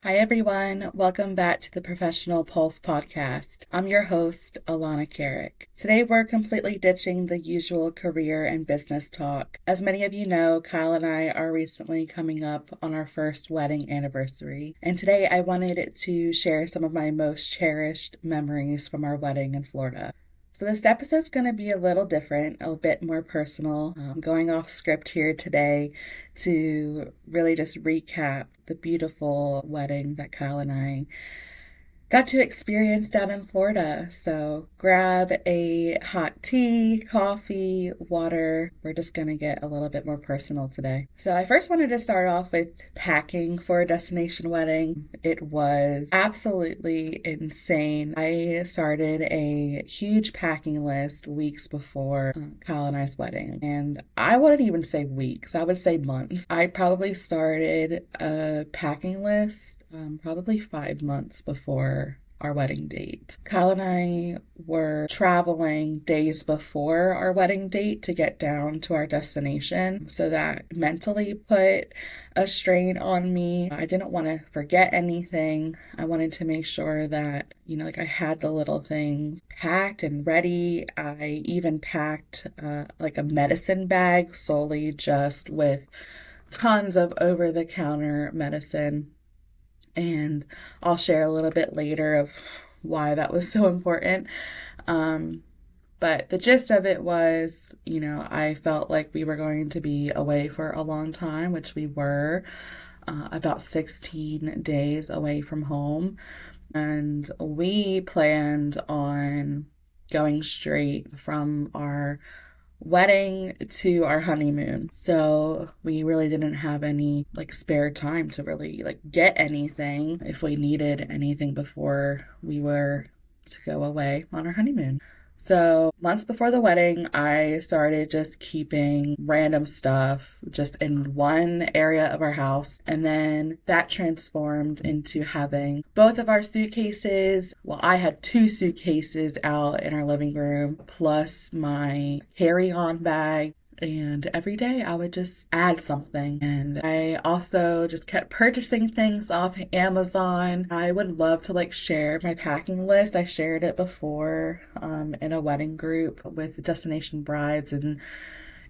Hi, everyone. Welcome back to the Professional Pulse podcast. I'm your host, Alanna Carrick. Today, we're completely ditching the usual career and business talk. As many of you know, Kyle and I are recently coming up on our first wedding anniversary. And today, I wanted to share some of my most cherished memories from our wedding in Florida. So this episode's going to be a little different, a bit more personal. I'm going off script here today to really just recap the beautiful wedding that Kyle and I got to experience down in Florida. So grab a hot tea, coffee, water. We're just going to get a little bit more personal today. So I first wanted to start off with packing for a destination wedding. It was absolutely insane. I started a huge packing list weeks before Kyle and I's wedding. And I wouldn't even say weeks, I would say months. I probably started a packing list probably 5 months before our wedding date. Kyle and I were traveling days before our wedding date to get down to our destination, so that mentally put a strain on me. I didn't want to forget anything. I wanted to make sure that, I had the little things packed and ready. I even packed a medicine bag solely just with tons of over-the-counter medicine. And I'll share a little bit later of why that was so important. But the gist of it was, I felt like we were going to be away for a long time, which we were, about 16 days away from home. And we planned on going straight from our wedding to our honeymoon. So we really didn't have any spare time to really get anything if we needed anything before we were to go away on our honeymoon. So months before the wedding, I started just keeping random stuff just in one area of our house. And then that transformed into having both of our suitcases. Well, I had 2 suitcases out in our living room, plus my carry-on bag. And every day I would just add something. And I also just kept purchasing things off Amazon. I would love to share my packing list. I shared it before in a wedding group with destination brides, and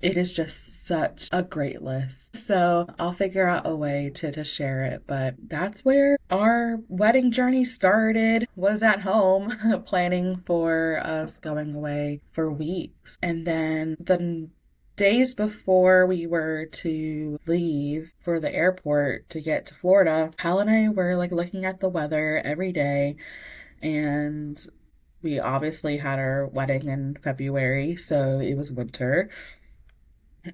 it is just such a great list. So I'll figure out a way to share it. But that's where our wedding journey started, was at home, planning for us going away for weeks. And then the days before we were to leave for the airport to get to Florida, Hal and I were looking at the weather every day, and we obviously had our wedding in February, so it was winter.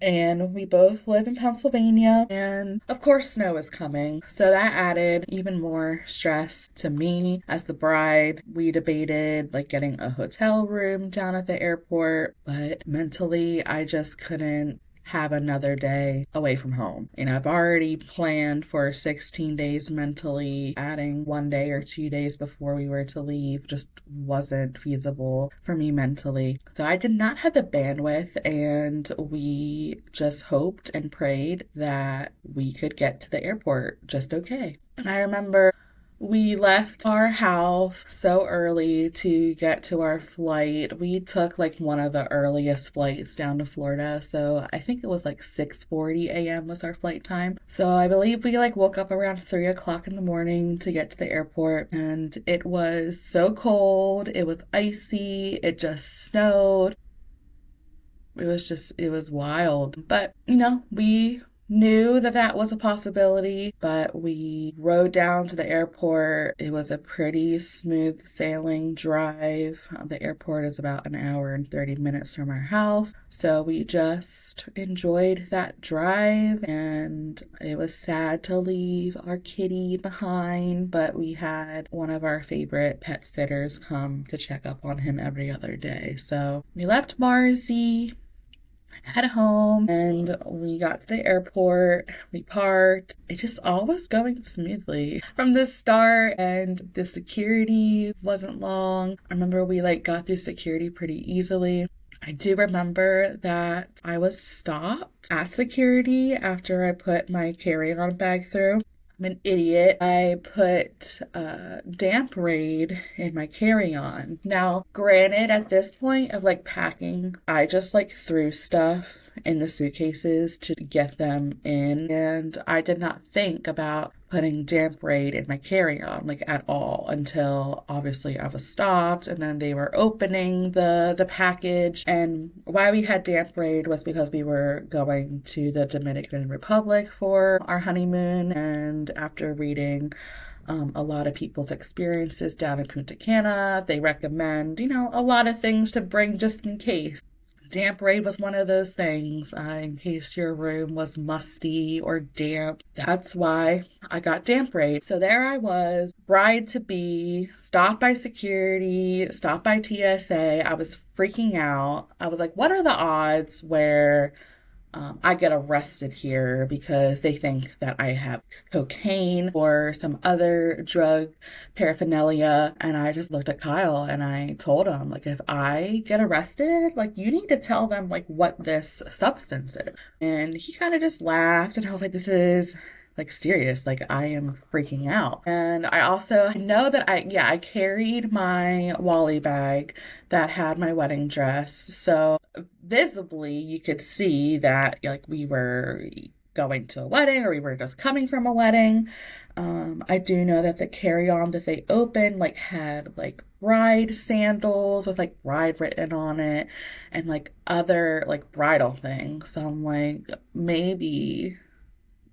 And we both live in Pennsylvania, and of course snow is coming. So that added even more stress to me as the bride. We debated getting a hotel room down at the airport, but mentally I just couldn't have another day away from home. I've already planned for 16 days mentally. Adding 1 day or 2 days before we were to leave just wasn't feasible for me mentally. So I did not have the bandwidth, and we just hoped and prayed that we could get to the airport just okay. And I remember we left our house so early to get to our flight. We took one of the earliest flights down to Florida. So I think it was 6:40 a.m. was our flight time. So I believe we woke up around 3 o'clock in the morning to get to the airport. And it was so cold. It was icy. It just snowed. It was wild. But, we knew that was a possibility, but we rode down to the airport. It was a pretty smooth sailing drive. The airport is about an hour and 30 minutes from our house. So we just enjoyed that drive, and it was sad to leave our kitty behind, but we had one of our favorite pet sitters come to check up on him every other day. So we left Marzi at home, and we got to the airport. We parked. It just all was going smoothly from the start, and the security wasn't long. I remember we got through security pretty easily. I do remember that I was stopped at security after I put my carry-on bag through. I'm an idiot. I put damp raid in my carry-on. Now, granted, at this point of like packing, I just like threw stuff in the suitcases to get them in, and I did not think about putting damp raid in my carry-on like at all until obviously I was stopped, and then they were opening the package. And why we had damp raid was because we were going to the Dominican Republic for our honeymoon, and after reading a lot of people's experiences down in Punta Cana, they recommend, a lot of things to bring just in case. Damp raid was one of those things, in case your room was musty or damp. That's why I got damp raid. So there I was, bride to be, stopped by security, stopped by TSA. I was freaking out. I was like, what are the odds where I get arrested here because they think that I have cocaine or some other drug paraphernalia? And I just looked at Kyle and I told him, like, if I get arrested, like, you need to tell them, like, what this substance is. And he kind of just laughed, and I was like, this is like serious, like I am freaking out. And I also know that I carried my Wally bag that had my wedding dress, so visibly you could see that like we were going to a wedding or we were just coming from a wedding. I do know that the carry-on that they opened like had like bride sandals with like bride written on it and like other like bridal things. So I'm like, maybe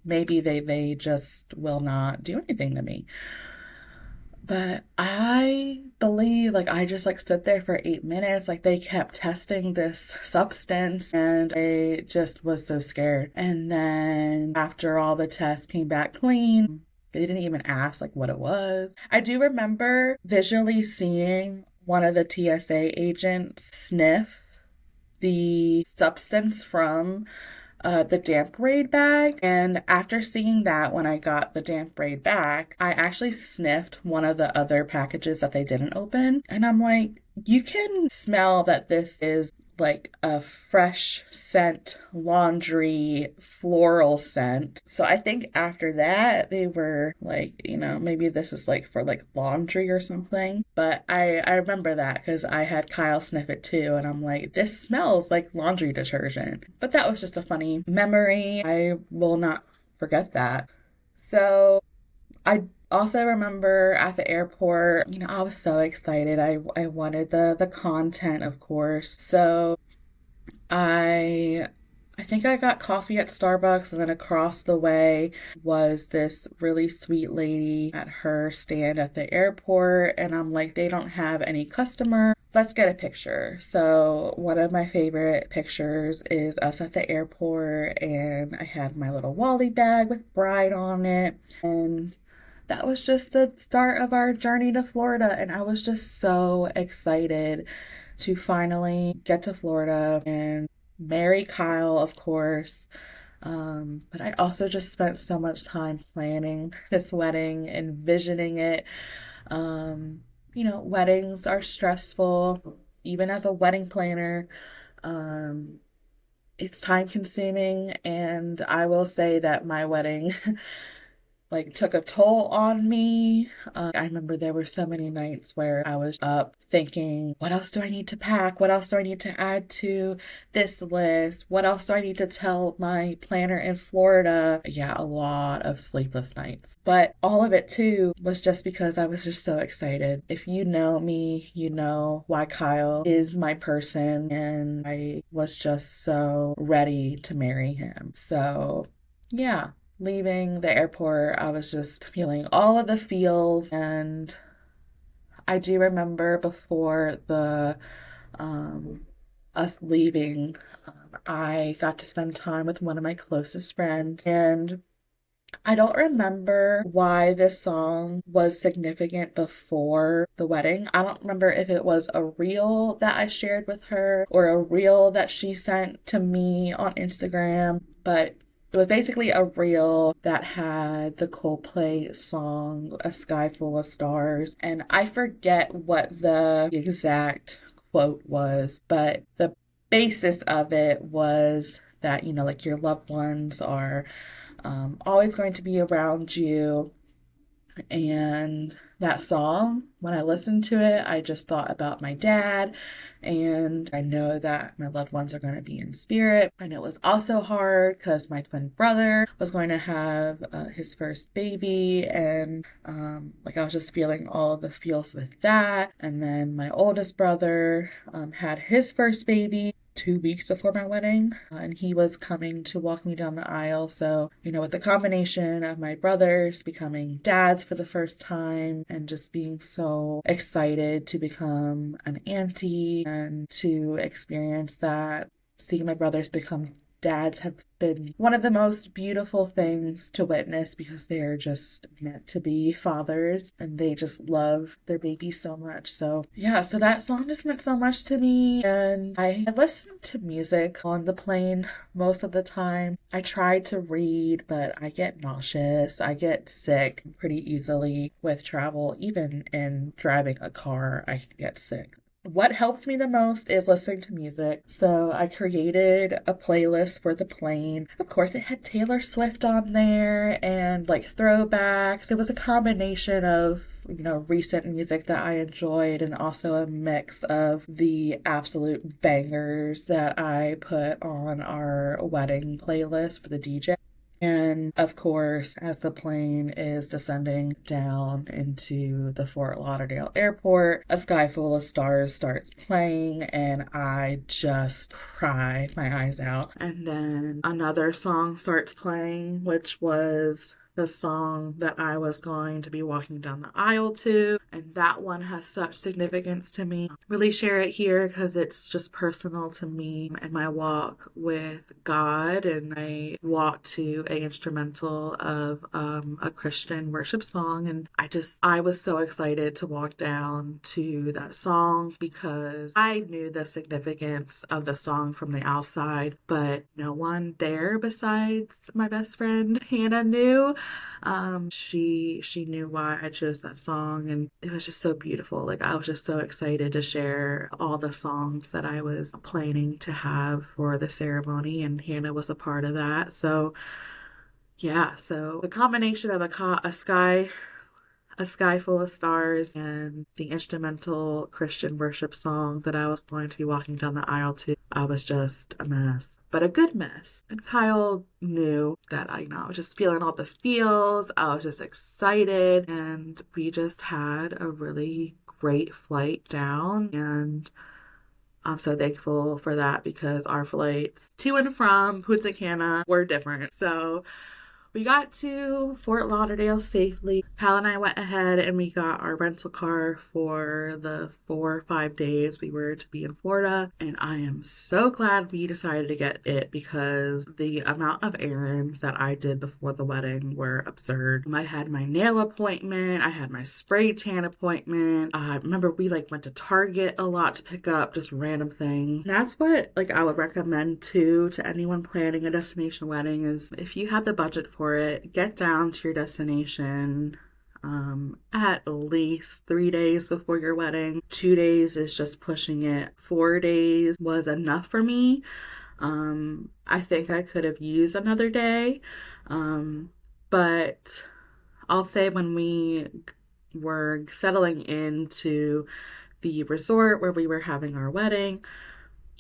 they just will not do anything to me. But I believe, like, I just, like, stood there for 8 minutes. Like, they kept testing this substance, and I just was so scared. And then after all the tests came back clean, they didn't even ask, like, what it was. I do remember visually seeing one of the TSA agents sniff the substance from the damp raid bag. And after seeing that, when I got the damp raid back, I actually sniffed one of the other packages that they didn't open. And I'm like, you can smell that this is like a fresh scent, laundry, floral scent. So I think after that, they were like, maybe this is like for like laundry or something. But I remember that because I had Kyle sniff it too. And I'm like, this smells like laundry detergent. But that was just a funny memory. I will not forget that. So I also remember at the airport, I was so excited. I wanted the content, of course. So I think I got coffee at Starbucks, and then across the way was this really sweet lady at her stand at the airport, and I'm like, they don't have any customer. Let's get a picture. So one of my favorite pictures is us at the airport, and I had my little Wally bag with bride on it, and that was just the start of our journey to Florida. And I was just so excited to finally get to Florida and marry Kyle, of course. But I also just spent so much time planning this wedding, envisioning it. Weddings are stressful, even as a wedding planner. It's time consuming, and I will say that my wedding like took a toll on me. I remember there were so many nights where I was up thinking, what else do I need to pack? What else do I need to add to this list? What else do I need to tell my planner in Florida? Yeah, a lot of sleepless nights. But all of it too was just because I was just so excited. If you know me, you know why Kyle is my person, and I was just so ready to marry him. So yeah. Leaving the airport, I was just feeling all of the feels, and I do remember before the us leaving, I got to spend time with one of my closest friends, and I don't remember why this song was significant before the wedding. I don't remember if it was a reel that I shared with her or a reel that she sent to me on Instagram, but it was basically a reel that had the Coldplay song, A Sky Full of Stars. And I forget what the exact quote was, but the basis of it was that, like your loved ones are Always Going to Be Around You. And that song, when I listened to it, I just thought about my dad, and I know that my loved ones are going to be in spirit. And it was also hard because my twin brother was going to have his first baby, and like I was just feeling all the feels with that. And then my oldest brother had his first baby 2 weeks before my wedding, and he was coming to walk me down the aisle. So, with the combination of my brothers becoming dads for the first time and just being so excited to become an auntie and to experience that, seeing my brothers become dads have been one of the most beautiful things to witness because they are just meant to be fathers and they just love their baby so much. So yeah, so that song just meant so much to me, and I listen to music on the plane most of the time. I try to read, but I get nauseous. I get sick pretty easily with travel. Even in driving a car, I can get sick. What helps me the most is listening to music. So I created a playlist for the plane. Of course, it had Taylor Swift on there and like throwbacks. It was a combination of recent music that I enjoyed and also a mix of the absolute bangers that I put on our wedding playlist for the DJ. And of course, as the plane is descending down into the Fort Lauderdale airport, A Sky Full of Stars starts playing, and I just cried my eyes out. And then another song starts playing, which was the song that I was going to be walking down the aisle to. And that one has such significance to me. Really share it here because it's just personal to me and my walk with God. And I walked to an instrumental of a Christian worship song. And I was so excited to walk down to that song because I knew the significance of the song from the outside, but no one there besides my best friend Hannah knew. She knew why I chose that song, and it was just so beautiful. Like, I was just so excited to share all the songs that I was planning to have for the ceremony, and Hannah was a part of that. So yeah, so the combination of a sky full of stars and the instrumental Christian worship song that I was going to be walking down the aisle to, I was just a mess, but a good mess. And Kyle knew that I was just feeling all the feels. I was just excited, and we just had a really great flight down, and I'm so thankful for that because our flights to and from Punta Cana were different. So we got to Fort Lauderdale safely. Kyle and I went ahead and we got our rental car for the 4 or 5 days we were to be in Florida. And I am so glad we decided to get it because the amount of errands that I did before the wedding were absurd. I had my nail appointment. I had my spray tan appointment. I remember we went to Target a lot to pick up just random things. And that's what I would recommend too to anyone planning a destination wedding is if you have the budget for it, get down to your destination at least 3 days before your wedding. 2 days is just pushing it. 4 days was enough for me. I think I could have used another day. But I'll say when we were settling into the resort where we were having our wedding,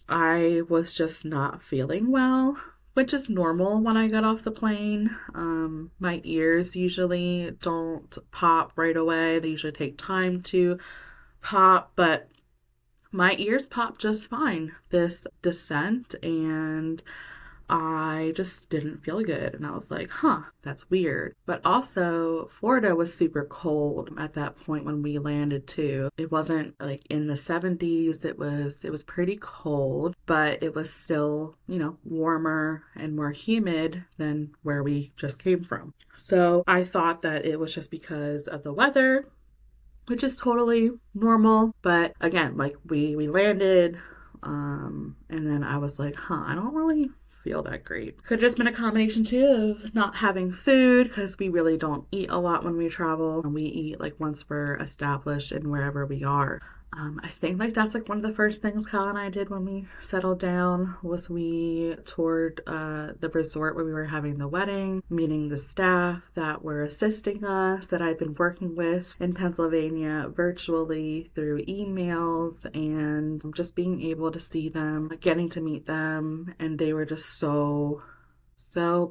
I was just not feeling well, which is normal when I got off the plane. My ears usually don't pop right away. They usually take time to pop, but my ears popped just fine this descent, and I just didn't feel good. And I was like, that's weird. But also, Florida was super cold at that point when we landed too. It wasn't in the 70s. It was pretty cold, but it was still, warmer and more humid than where we just came from. So I thought that it was just because of the weather, which is totally normal. But again, we landed, and then I was like, I don't really feel that great. Could have just been a combination too of not having food because we really don't eat a lot when we travel, and we eat once we're established in wherever we are. I think like that's like one of the first things Kyle and I did when we settled down was we toured the resort where we were having the wedding, meeting the staff that were assisting us that I've been working with in Pennsylvania virtually through emails, and just being able to see them, getting to meet them, and they were just so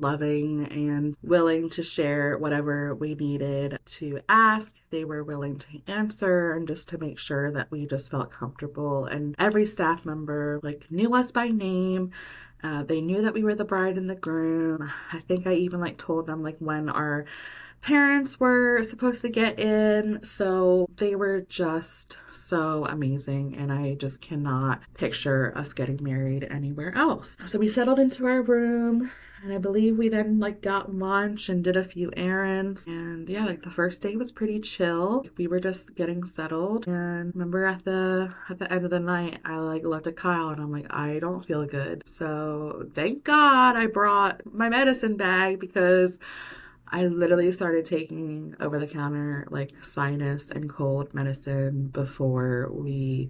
loving and willing to share whatever we needed to ask. They were willing to answer, and just to make sure that we just felt comfortable. And every staff member like knew us by name. They knew that we were the bride and the groom. I think I even like told them like when our parents were supposed to get in. So they were just so amazing, and I just cannot picture us getting married anywhere else. So we settled into our room, and I believe we then like got lunch and did a few errands. And yeah, like the first day was pretty chill. We were just getting settled. And remember at the end of the night, I like looked at Kyle and I'm like, I don't feel good. So thank God I brought my medicine bag, because I literally started taking over the counter like sinus and cold medicine before we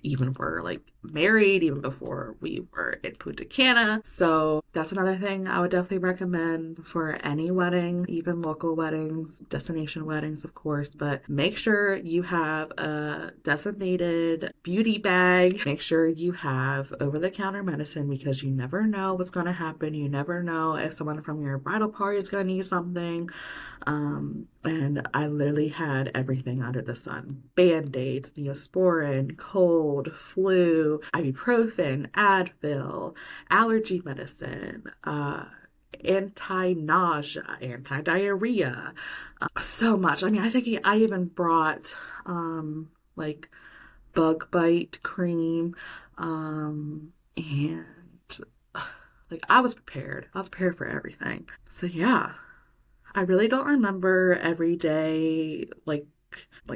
even were like married, even before we were in Punta Cana. So that's another thing I would definitely recommend for any wedding, even local weddings, destination weddings, of course. But make sure you have a designated beauty bag. Make sure you have over-the-counter medicine, because you never know what's going to happen. You never know if someone from your bridal party is going to need something. And I literally had everything under the sun. Band-Aids, Neosporin, cold, flu, ibuprofen, Advil, allergy medicine, anti-nausea, anti-diarrhea, so much. I mean, I think I even brought like bug bite cream, and like I was prepared. I was prepared for everything. So yeah. I really don't remember every day, like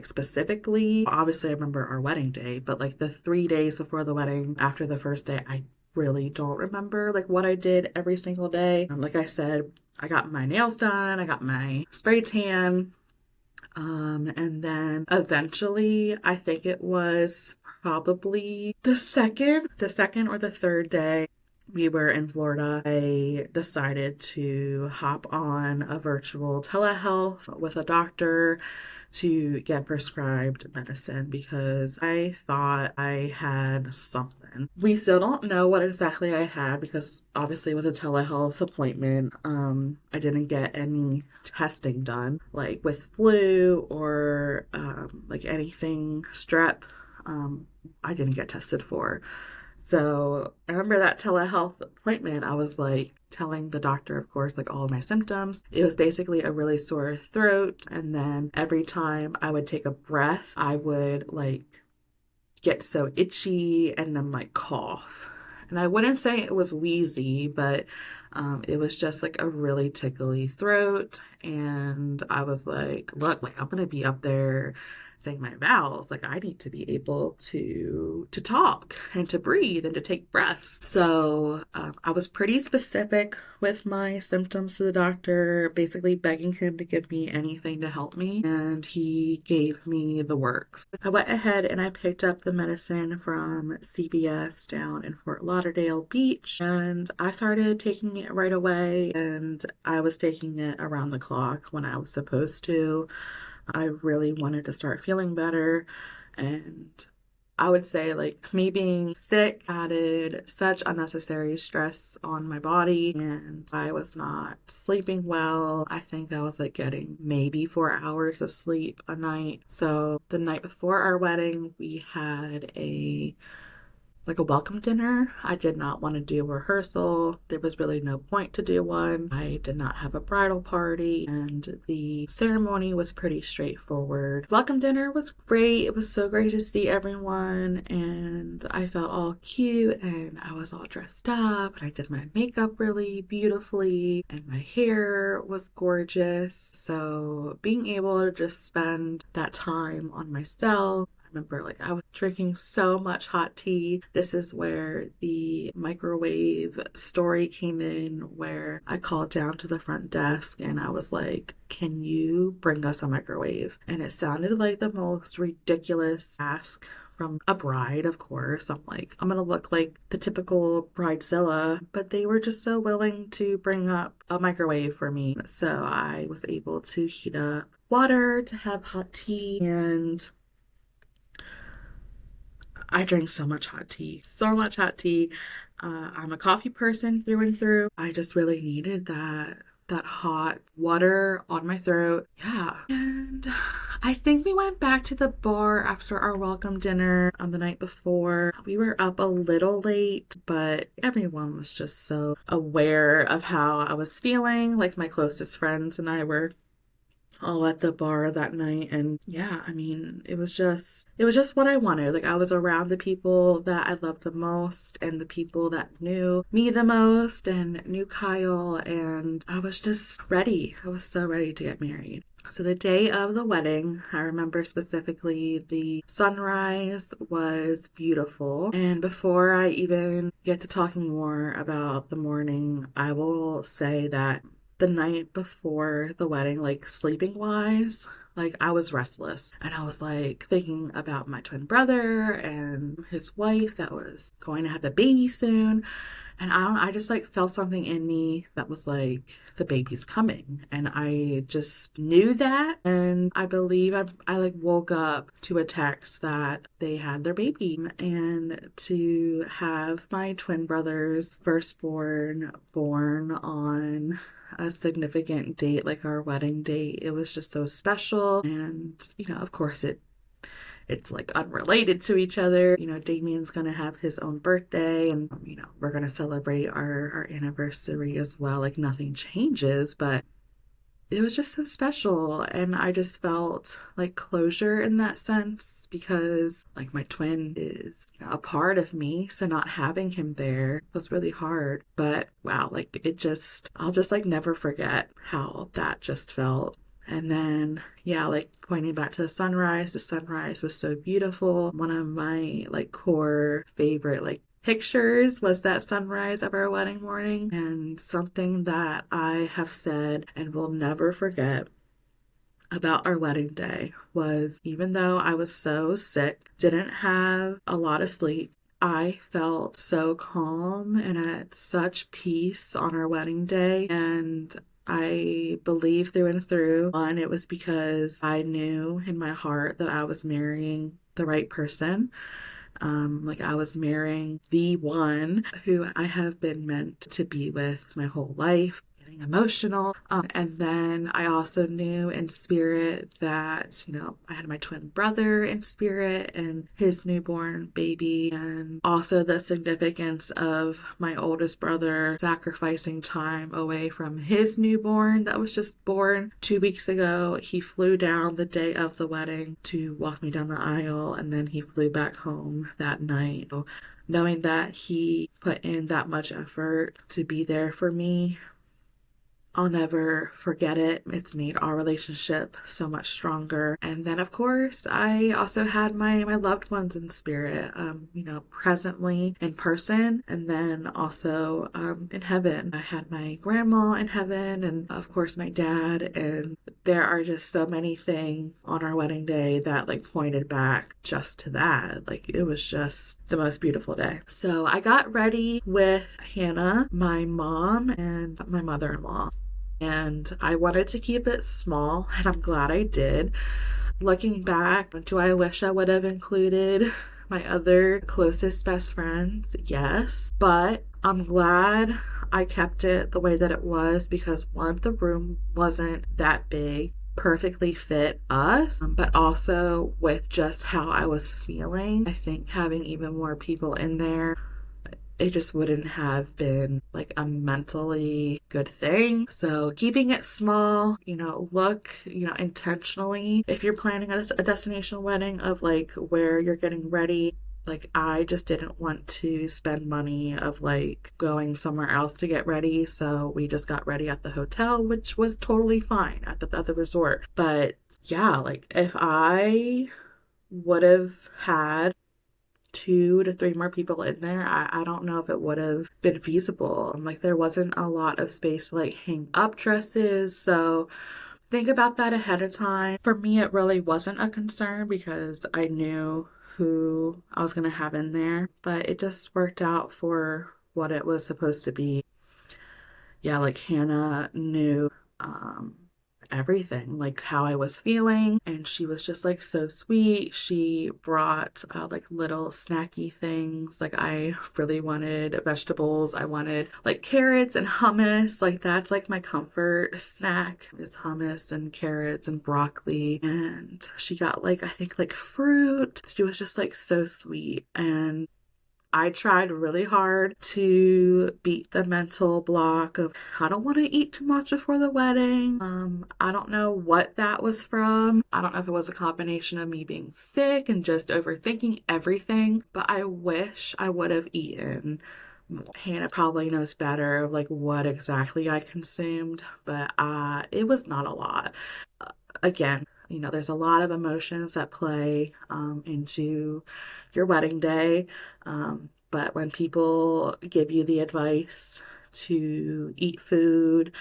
specifically. Obviously, I remember our wedding day, but like the 3 days before the wedding, after the first day, I really don't remember like what I did every single day. Like I said, I got my nails done, I got my spray tan, and then eventually, I think it was probably the second or the third day we were in Florida, I decided to hop on a virtual telehealth with a doctor to get prescribed medicine, because I thought I had something. We still don't know what exactly I had, because obviously it was a telehealth appointment. I didn't get any testing done, like with flu or like anything strep. I didn't get tested for. So I remember that telehealth appointment, I was like telling the doctor, of course, like all of my symptoms. It was basically a really sore throat. And then every time I would take a breath, I would like get so itchy and then like cough. And I wouldn't say it was wheezy, but it was just like a really tickly throat. And I was like, look, like I'm going to be up there saying my vows. Like I need to be able to talk and to breathe and to take breaths. So I was pretty specific with my symptoms to the doctor, basically begging him to give me anything to help me. And he gave me the works. I went ahead and I picked up the medicine from CVS down in Fort Lauderdale Beach, and I started taking it right away, and I was taking it around the clock when I was supposed to. I really wanted to start feeling better, and I would say like me being sick added such unnecessary stress on my body, and I was not sleeping well. I think I was like getting maybe 4 hours of sleep a night. So the night before our wedding, we had a welcome dinner. I did not want to do a rehearsal. There was really no point to do one. I did not have a bridal party, and the ceremony was pretty straightforward. Welcome dinner was great. It was so great to see everyone, and I felt all cute, and I was all dressed up, and I did my makeup really beautifully, and my hair was gorgeous. So being able to just spend that time on myself, remember like I was drinking so much hot tea. This is where the microwave story came in, where I called down to the front desk and I was like, can you bring us a microwave? And it sounded like the most ridiculous ask from a bride, of course. I'm like, I'm gonna look like the typical bridezilla, but they were just so willing to bring up a microwave for me. So I was able to heat up water to have hot tea, and I drank so much hot tea, so much hot tea. I'm a coffee person through and through. I just really needed that hot water on my throat. Yeah. And I think we went back to the bar after our welcome dinner on the night before. We were up a little late, but everyone was just so aware of how I was feeling. Like my closest friends and I were all at the bar that night, and yeah, I mean, it was just what I wanted. Like I was around the people that I loved the most and the people that knew me the most and knew Kyle, and I was just ready. I was so ready to get married. So the day of the wedding, I remember specifically the sunrise was beautiful. And before I even get to talking more about the morning, I will say that the night before the wedding, like sleeping wise, like I was restless, and I was like thinking about my twin brother and his wife that was going to have a baby soon. And I just like felt something in me that was like, the baby's coming. And I just knew that. And I believe I like woke up to a text that they had their baby. And to have my twin brother's firstborn born on a significant date like our wedding date, it was just so special. And, you know, of course it's like unrelated to each other. You know, Damien's gonna have his own birthday, and you know, we're gonna celebrate our anniversary as well. Like nothing changes, but it was just so special, and I just felt like closure in that sense, because like my twin is, you know, a part of me, so not having him there was really hard. But wow, like I'll just like never forget how that just felt. And then, yeah, like pointing back to the sunrise was so beautiful. One of my like core favorite like pictures was that sunrise of our wedding morning. And something that I have said and will never forget about our wedding day was, even though I was so sick, didn't have a lot of sleep, I felt so calm and at such peace on our wedding day. And I believe through and through, one, it was because I knew in my heart that I was marrying the right person. Like I was marrying the one who I have been meant to be with my whole life. Getting emotional. And then I also knew in spirit that, you know, I had my twin brother in spirit and his newborn baby, and also the significance of my oldest brother sacrificing time away from his newborn that was just born 2 weeks ago. He flew down the day of the wedding to walk me down the aisle, and then he flew back home that night. So knowing that he put in that much effort to be there for me, I'll never forget it. It's made our relationship so much stronger. And then, of course, I also had my loved ones in spirit, you know, presently in person, and then also in heaven. I had my grandma in heaven, and of course, my dad. And there are just so many things on our wedding day that like pointed back just to that. Like it was just the most beautiful day. So I got ready with Hannah, my mom, and my mother-in-law. And I wanted to keep it small, and I'm glad I did. Looking back, do I wish I would have included my other closest best friends? Yes. But I'm glad I kept it the way that it was, because one, the room wasn't that big, perfectly fit us, but also with just how I was feeling, I think having even more people in there, it just wouldn't have been like a mentally good thing. So keeping it small, you know, look, you know, intentionally. If you're planning a destination wedding of like where you're getting ready, like I just didn't want to spend money of like going somewhere else to get ready. So we just got ready at the hotel, which was totally fine at the resort. But yeah, like if I would have had 2 to 3 more people in there, I don't know if it would have been feasible. Like, there wasn't a lot of space to like hang up dresses. So think about that ahead of time. For me, it really wasn't a concern because I knew who I was going to have in there, but it just worked out for what it was supposed to be. Yeah, like Hannah knew um everything, like how I was feeling, and she was just like so sweet. She brought like little snacky things. Like, I really wanted vegetables. I wanted like carrots and hummus. Like, that's like my comfort snack is hummus and carrots and broccoli. And she got like, I think, like fruit. She was just like so sweet. And I tried really hard to beat the mental block of I don't want to eat too much before the wedding. I don't know what that was from. I don't know if it was a combination of me being sick and just overthinking everything, but I wish I would have eaten more. Hannah probably knows better of like what exactly I consumed, but it was not a lot. Again, there's a lot of emotions that play into your wedding day. But when people give you the advice to eat food,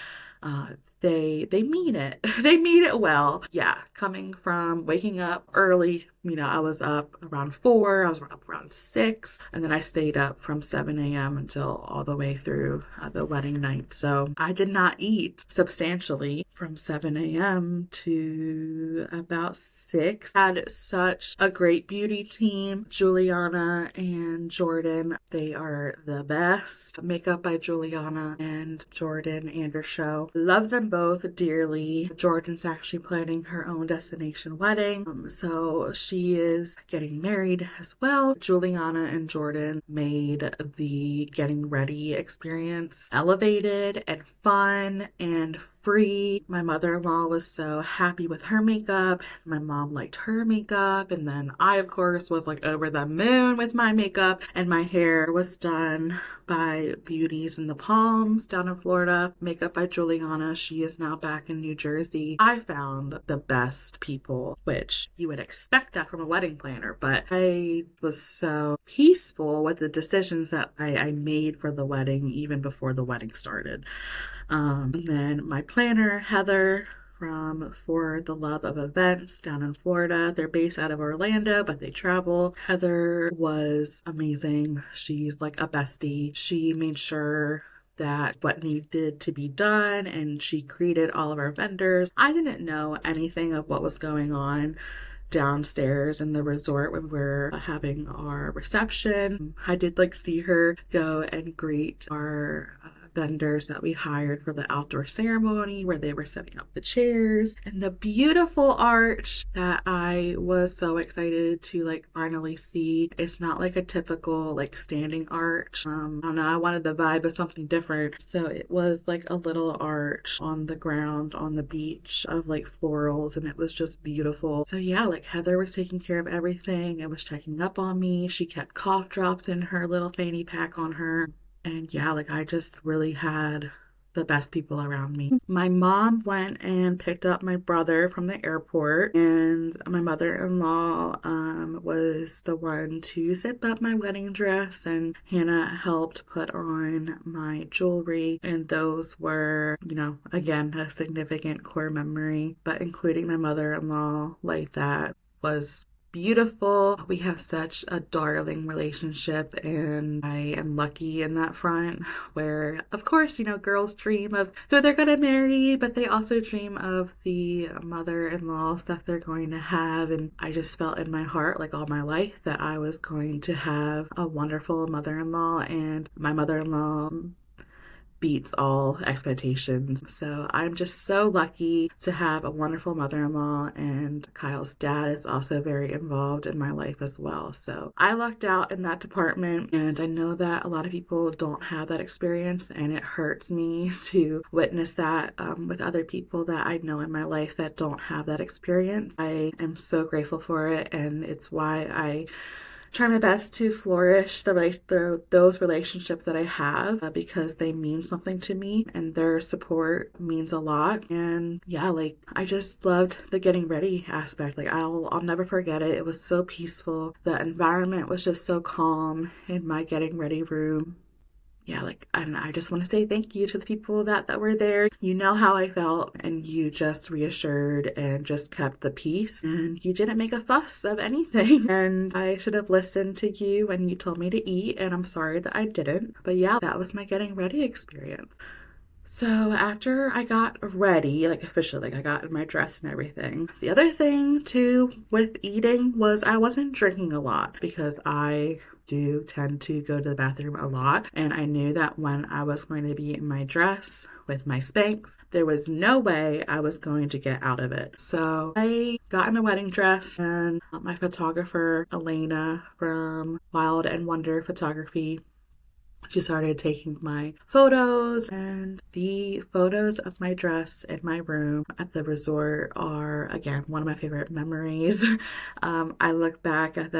uh, they mean it. They mean it well. Yeah, coming from waking up early, I was up around 4, I was up around 6, and then I stayed up from 7 a.m. until all the way through the wedding night. So I did not eat substantially from 7 a.m. to about 6. Had such a great beauty team. Juliana and Jordan, they are the best. Makeup by Juliana and Jordan Andershow. Love them both dearly. Jordan's actually planning her own destination wedding. So she is getting married as well. Juliana and Jordan made the getting ready experience elevated and fun and free. My mother-in-law was so happy with her makeup. My mom liked her makeup. And then I, of course, was like over the moon with my makeup. And my hair was done by Beauties in the Palms down in Florida. Makeup by Juliana. She is now back in New Jersey. I found the best people, which you would expect that from a wedding planner, but I was so peaceful with the decisions that I made for the wedding even before the wedding started. And then my planner, Heather, from For the Love of Events down in Florida. They're based out of Orlando, but they travel. Heather was amazing. She's like a bestie. She made sure that what needed to be done, and she greeted all of our vendors. I didn't know anything of what was going on downstairs in the resort when we're having our reception. I did like see her go and greet our vendors that we hired for the outdoor ceremony where they were setting up the chairs and the beautiful arch that I was so excited to like finally see. It's not like a typical like standing arch. I don't know, I wanted the vibe of something different. So it was like a little arch on the ground on the beach of like florals, and it was just beautiful. So yeah, like Heather was taking care of everything and was checking up on me. She kept cough drops in her little fanny pack on her. And yeah, like I just really had the best people around me. My mom went and picked up my brother from the airport, and my mother-in-law was the one to zip up my wedding dress, and Hannah helped put on my jewelry. And those were, again, a significant core memory, but including my mother-in-law like that was beautiful. We have such a darling relationship, and I am lucky in that front where, of course, girls dream of who they're going to marry, but they also dream of the mother-in-laws that they're going to have. And I just felt in my heart, like all my life, that I was going to have a wonderful mother-in-law, and my mother-in-law beats all expectations. So I'm just so lucky to have a wonderful mother-in-law, and Kyle's dad is also very involved in my life as well. So I lucked out in that department, and I know that a lot of people don't have that experience, and it hurts me to witness that with other people that I know in my life that don't have that experience. I am so grateful for it, and it's why I try my best to flourish those relationships that I have because they mean something to me and their support means a lot. And yeah, like I just loved the getting ready aspect. Like I'll never forget it. It was so peaceful. The environment was just so calm in my getting ready room. Yeah, like, and I just want to say thank you to the people that were there. You know how I felt, and you just reassured and just kept the peace, and you didn't make a fuss of anything. And I should have listened to you when you told me to eat, and I'm sorry that I didn't. But yeah, that was my getting ready experience. So after I got ready, like officially, like I got in my dress and everything, the other thing too with eating was I wasn't drinking a lot because I do tend to go to the bathroom a lot. And I knew that when I was going to be in my dress with my Spanx, there was no way I was going to get out of it. So I got in a wedding dress, and my photographer, Alanna from Wild and Wonder Photography, she started taking my photos, and the photos of my dress in my room at the resort are, again, one of my favorite memories. I look back at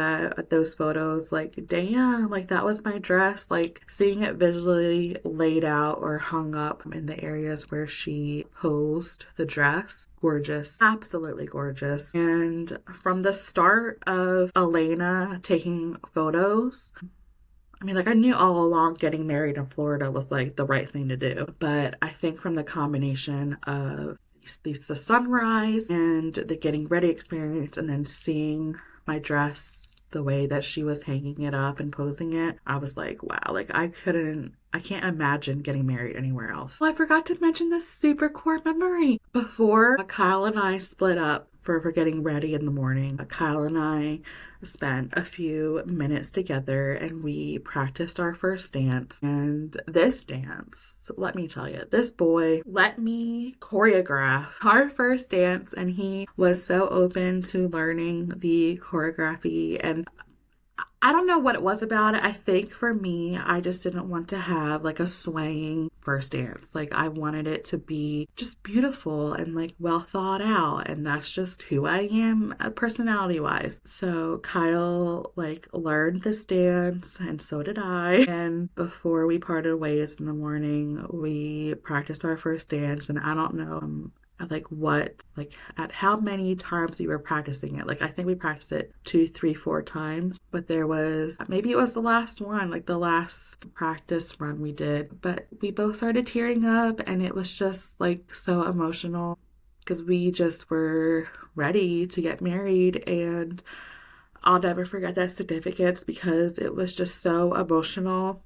those photos like, damn, like that was my dress. Like seeing it visually laid out or hung up in the areas where she posed the dress, gorgeous, absolutely gorgeous. And from the start of Alanna taking photos, I mean, like, I knew all along getting married in Florida was like the right thing to do. But I think from the combination of the sunrise and the getting ready experience, and then seeing my dress the way that she was hanging it up and posing it, I was like, wow, like I can't imagine getting married anywhere else. Well, I forgot to mention this super core memory. Before Kyle and I split up for getting ready in the morning, Kyle and I spent a few minutes together and we practiced our first dance. And this dance, let me tell you, this boy let me choreograph our first dance, and he was so open to learning the choreography. And I don't know what it was about it. I think for me, I just didn't want to have like a swaying first dance. Like I wanted it to be just beautiful and like well thought out. And that's just who I am personality wise. So Kyle like learned this dance, and so did I. And before we parted ways in the morning, we practiced our first dance. And I don't know at how many times we were practicing it. Like I think we practiced it 2, 3, 4 times, but maybe it was the last one, like the last practice run we did, but we both started tearing up, and it was just like so emotional because we just were ready to get married. And I'll never forget that significance because it was just so emotional.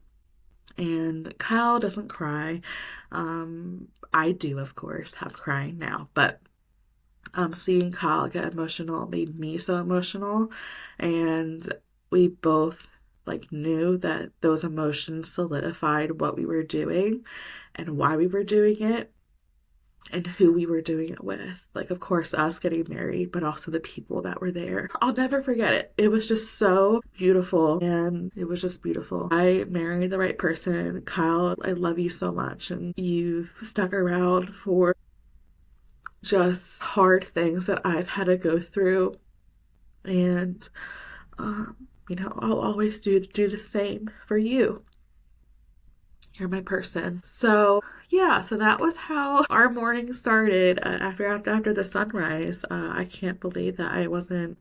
And Kyle doesn't cry. I do, of course, have crying now, but seeing Kyle get emotional made me so emotional. And we both like knew that those emotions solidified what we were doing and why we were doing it and who we were doing it with. Like, of course, us getting married, but also the people that were there. I'll never forget it. It was just so beautiful, and it was just beautiful. I married the right person. Kyle, I love you so much, and you've stuck around for just hard things that I've had to go through. And, I'll always do the same for you. You're my person. So yeah, so that was how our morning started after the sunrise. I can't believe that I wasn't,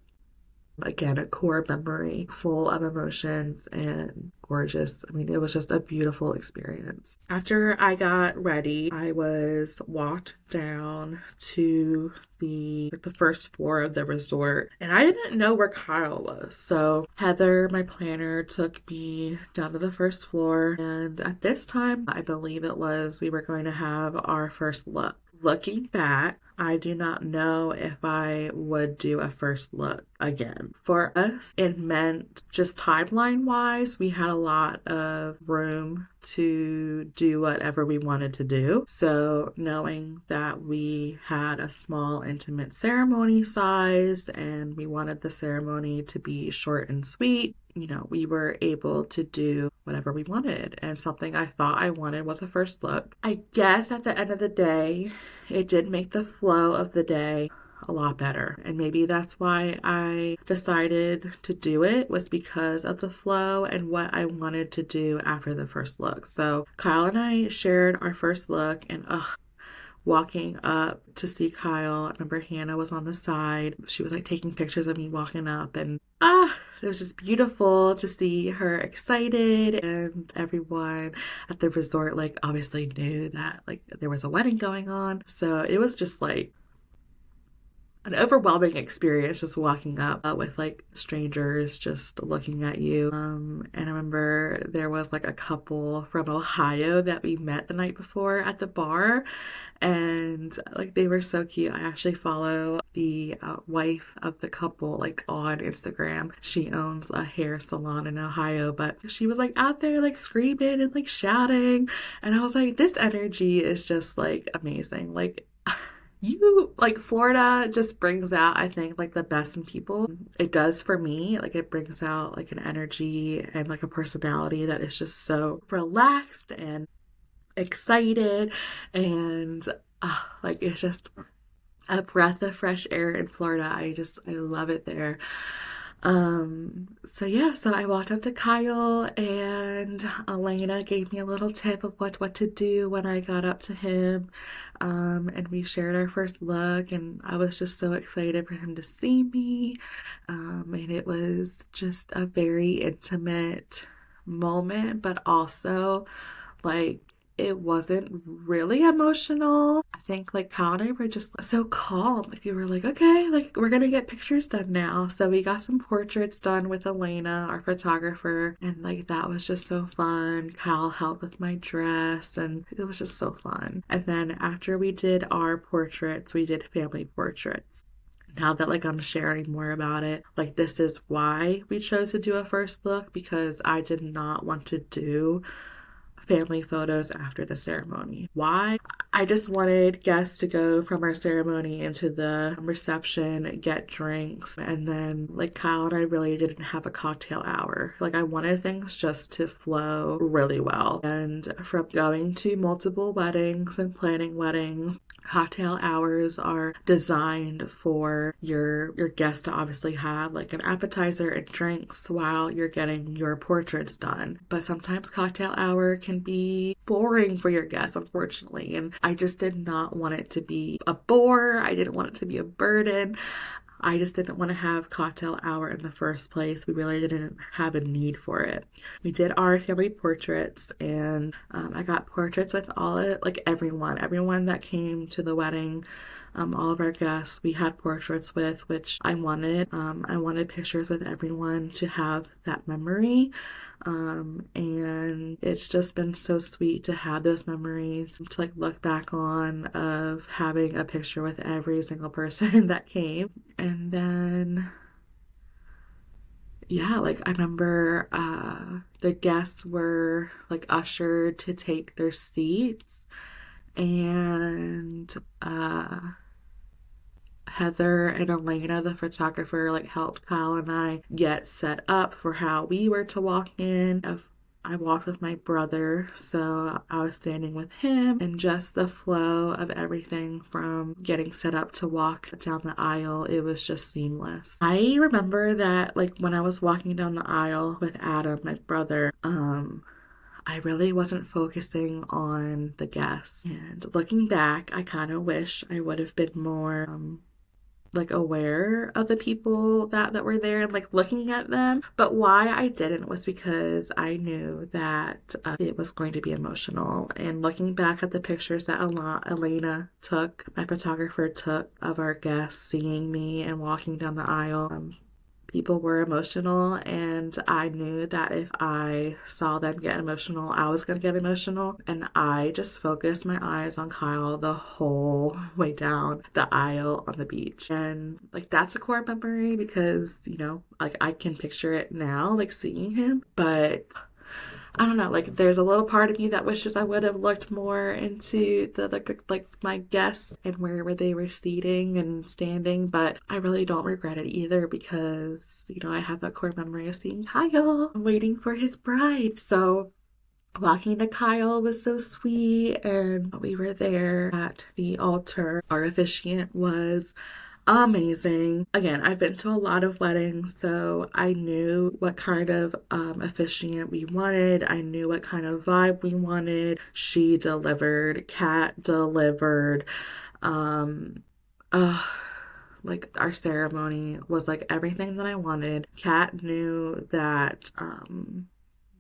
again, a core memory full of emotions and gorgeous. I mean, it was just a beautiful experience. After I got ready, I was walked down to the first floor of the resort, and I didn't know where Kyle was. So Heather, my planner, took me down to the first floor, and at this time, I believe we were going to have our first look. Looking back, I do not know if I would do a first look again. For us, it meant just timeline-wise, we had a lot of room to do whatever we wanted to do. So knowing that we had a small intimate ceremony size and we wanted the ceremony to be short and sweet, we were able to do whatever we wanted. And something I thought I wanted was a first look. I guess at the end of the day, it did make the flow of the day a lot better. And maybe that's why I decided to do it, was because of the flow and what I wanted to do after the first look. So Kyle and I shared our first look, and walking up to see Kyle, I remember Hannah was on the side. She was like taking pictures of me walking up, and it was just beautiful to see her excited. And everyone at the resort like obviously knew that like there was a wedding going on. So it was just like an overwhelming experience just walking up with like strangers just looking at you. And I remember there was like a couple from Ohio that we met the night before at the bar, and like they were so cute. I actually follow the wife of the couple like on Instagram. She owns a hair salon in Ohio, but she was like out there like screaming and like shouting, and I was like, this energy is just like amazing. Like you like Florida just brings out, I think, like the best in people. It does for me. Like it brings out like an energy and like a personality that is just so relaxed and excited, and like it's just a breath of fresh air in Florida. I love it there. So yeah, so I walked up to Kyle, and Alanna gave me a little tip of what to do when I got up to him. And we shared our first look, and I was just so excited for him to see me. And it was just a very intimate moment, but also like it wasn't really emotional. I think like Kyle and I were just so calm. Like we were like, okay, like we're gonna get pictures done now. So we got some portraits done with Alanna, our photographer, and like that was just so fun. Kyle helped with my dress, and it was just so fun. And then after we did our portraits, we did family portraits. Now that like I'm sharing more about it, like this is why we chose to do a first look, because I did not want to do family photos after the ceremony. Why? I just wanted guests to go from our ceremony into the reception, get drinks, and then like Kyle and I really didn't have a cocktail hour. Like I wanted things just to flow really well. And from going to multiple weddings and planning weddings, cocktail hours are designed for your guests to obviously have like an appetizer and drinks while you're getting your portraits done. But sometimes cocktail hour can be boring for your guests, unfortunately. And I just did not want it to be a bore. I didn't want it to be a burden. I just didn't want to have cocktail hour in the first place. We really didn't have a need for it. We did our family portraits, and I got portraits with everyone that came to the wedding. All of our guests we had portraits with, which I wanted. I wanted pictures with everyone to have that memory. And it's just been so sweet to have those memories, to like look back on, of having a picture with every single person that came. And then yeah, like I remember the guests were like ushered to take their seats, and Heather and Alanna, the photographer, like helped Kyle and I get set up for how we were to walk in. I walked with my brother, so I was standing with him, and just the flow of everything from getting set up to walk down the aisle, it was just seamless. I remember that like when I was walking down the aisle with Adam, my brother, I really wasn't focusing on the guests. And looking back, I kind of wish I would have been more like aware of the people that were there and like looking at them. But why I didn't was because I knew that it was going to be emotional. And looking back at the pictures that Alanna took, my photographer took, of our guests seeing me and walking down the aisle, people were emotional, and I knew that if I saw them get emotional, I was going to get emotional. And I just focused my eyes on Kyle the whole way down the aisle on the beach. And like that's a core memory because, you know, like I can picture it now, like seeing him. But I don't know, like there's a little part of me that wishes I would have looked more into the like my guests and where they were seating and standing, but I really don't regret it either because, you know, I have that core memory of seeing Kyle waiting for his bride. So walking to Kyle was so sweet, and we were there at the altar. Our officiant was amazing. Again, I've been to a lot of weddings, so I knew what kind of officiant we wanted. I knew what kind of vibe we wanted. She delivered. Kat delivered. Um, uh, like our ceremony was like everything that I wanted. Kat knew that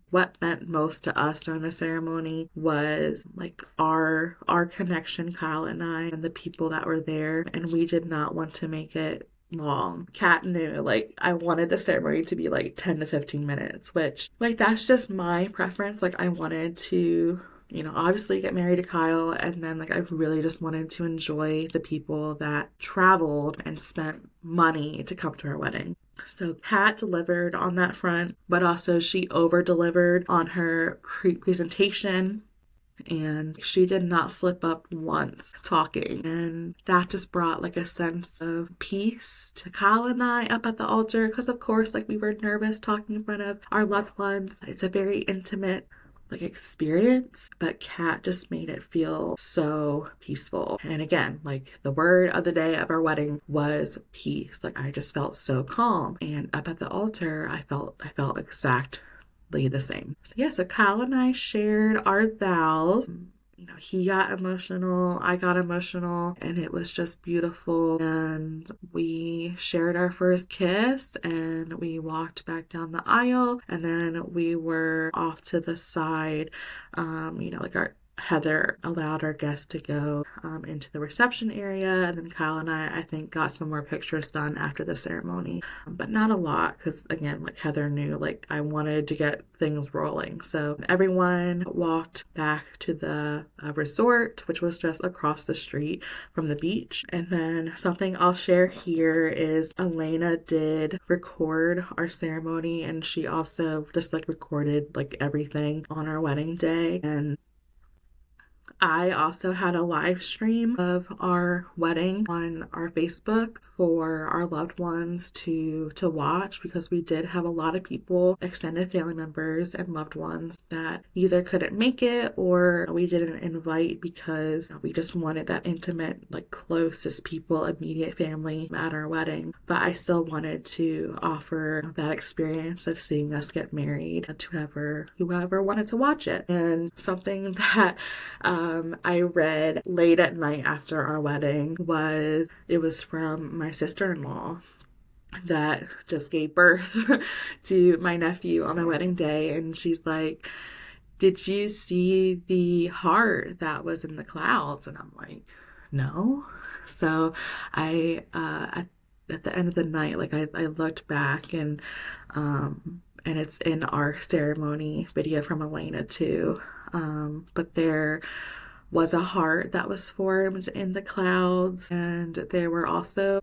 what meant most to us during the ceremony was like our connection, Kyle and I, and the people that were there, and we did not want to make it long. Kat knew like I wanted the ceremony to be like 10 to 15 minutes, which like that's just my preference. Like I wanted to, you know, obviously get married to Kyle, and then like I really just wanted to enjoy the people that traveled and spent money to come to our wedding. So Kat delivered on that front, but also she over delivered on her presentation, and she did not slip up once talking. And that just brought like a sense of peace to Kyle and I up at the altar, because of course like we were nervous talking in front of our loved ones. It's a very intimate like experience, but Kat just made it feel so peaceful. And again, like the word of the day of our wedding was peace. Like I just felt so calm, and up at the altar I felt exactly the same. So yeah, so Kyle and I shared our vows. You know, he got emotional, I got emotional, and it was just beautiful. And we shared our first kiss, and we walked back down the aisle, and then we were off to the side. You know, like our Heather allowed our guests to go into the reception area, and then Kyle and I think, got some more pictures done after the ceremony, but not a lot because, again, like Heather knew, like I wanted to get things rolling. So everyone walked back to the resort, which was just across the street from the beach. And then something I'll share here is Alanna did record our ceremony, and she also just like recorded like everything on our wedding day. And I also had a live stream of our wedding on our Facebook for our loved ones to watch, because we did have a lot of people, extended family members and loved ones, that either couldn't make it or we didn't invite because we just wanted that intimate, like closest people, immediate family at our wedding. But I still wanted to offer that experience of seeing us get married to whoever wanted to watch it. And something that I read late at night after our wedding was from my sister-in-law that just gave birth to my nephew on my wedding day. And she's like, "Did you see the heart that was in the clouds?" And I'm like, "No." So at the end of the night, like I looked back, and it's in our ceremony video from Alanna too. But there was a heart that was formed in the clouds, and there were also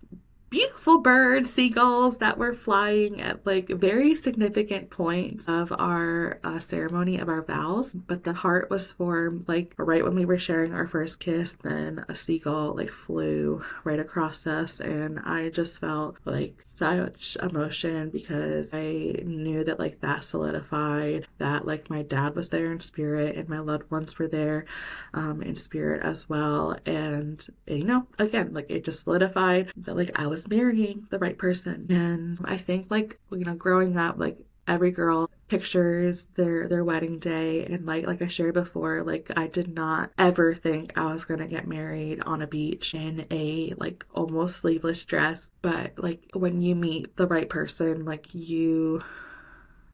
beautiful birds, seagulls, that were flying at like very significant points of our ceremony of our vows. But the heart was formed like right when we were sharing our first kiss. Then a seagull like flew right across us, and I just felt like such emotion, because I knew that like that solidified that like my dad was there in spirit and my loved ones were there in spirit as well. And you know, again, like it just solidified that like I was marrying the right person. And I think like, you know, growing up, like every girl pictures their wedding day, and like I shared before, like I did not ever think I was gonna get married on a beach in a like almost sleeveless dress. But like when you meet the right person, like